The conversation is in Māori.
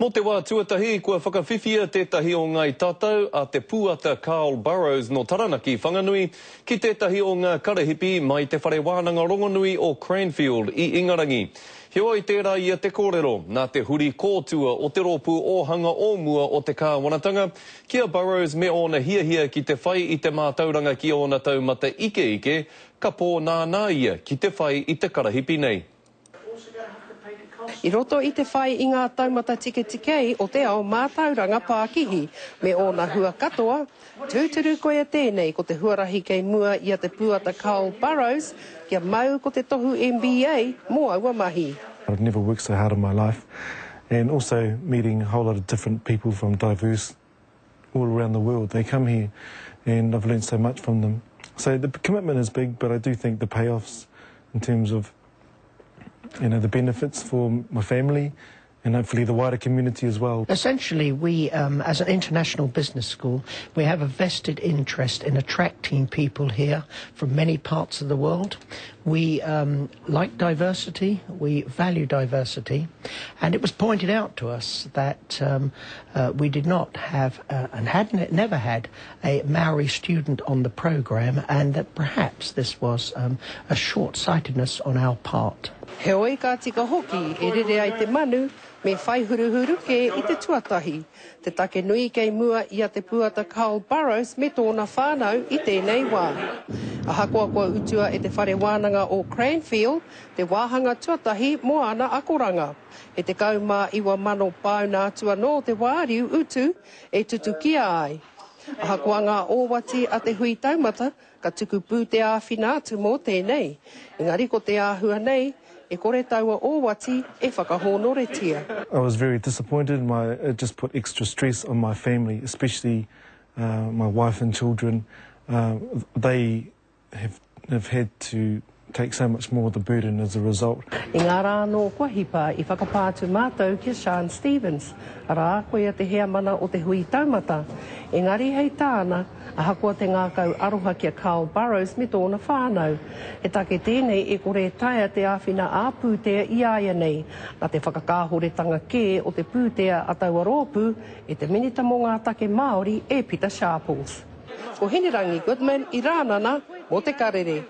Mo te wā tuatahi, kua whakawhiwhia tētahi o ngai tātou a te pūata Carl Burrows no Taranaki whanganui ki tētahi o ngā karahipi mai te whare wānanga rongonui o Cranfield i Ingarangi. Heoi tērā ia te kōrero, nā te huri kōtua o te rōpū ōhanga o mua o te kāwanatanga, kia Burrows me ona hiahia ki te whai i te mātauranga ki ona taumata ike, ka pō nā ia ki te whai i te karahipi nei. I roto i te whai i ngā taumata tike o te ao mātauranga Pākihi, me ona hua katoa, tūturu koia tēnei ko te huarahi kei mua i a te pūata Carl Burrows, kia mau ko te tohu NBA mō aua mahi. I've never worked so hard in my life, and also meeting a whole lot of different people from diverse all around the world. They come here and I've learned so much from them. So the commitment is big, but I do think the payoffs in terms of the benefits for my family and hopefully the wider community as well. Essentially, we, as an international business school, we have a vested interest in attracting people here from many parts of the world. We like diversity, we value diversity, and it was pointed out to us that we did not have and never had a Maori student on the program, and that perhaps this was a short-sightedness on our part. Heoi ka tika hoki e rere ai te manu me whai huruhuru ke i te tuatahi. Te take nui kei mua i a te pūata Carl Burrows me tōna whānau i tēnei wā. A hakoa utua e te whare wānanga o Cranfield, te wāhanga tuatahi mo ana akoranga. E te kaumā iwa mano pāuna atua no te wāriu utu e tutu kia ai. A hakoa ngā ōwati a te hui taumata, ka tuku pū te āwhina atu mō tēnei. Engari ko te āhua nei, e kore taua ōwati e whakahonoretia. I was very disappointed. It just put extra stress on my family, especially my wife and children. They have had to take so much more of the burden as a result. I ngā rā no kua hipa i whakapātu mātou ki Sean Stevens. Rā koe te hea mana o te hui taumata. Engari hei tāna, a hakoa te ngākau aroha kia Carl Burrows me tōna whānau. E take tēnei e kore taia te āwhina āpūtea i aia nei, nā te whakakāhoretanga kē o te pūtea a taua rōpū e te minita mō ngā take Māori e Peter Sharples. Ko Hinirangi Goodman i Rānana, mō te karere.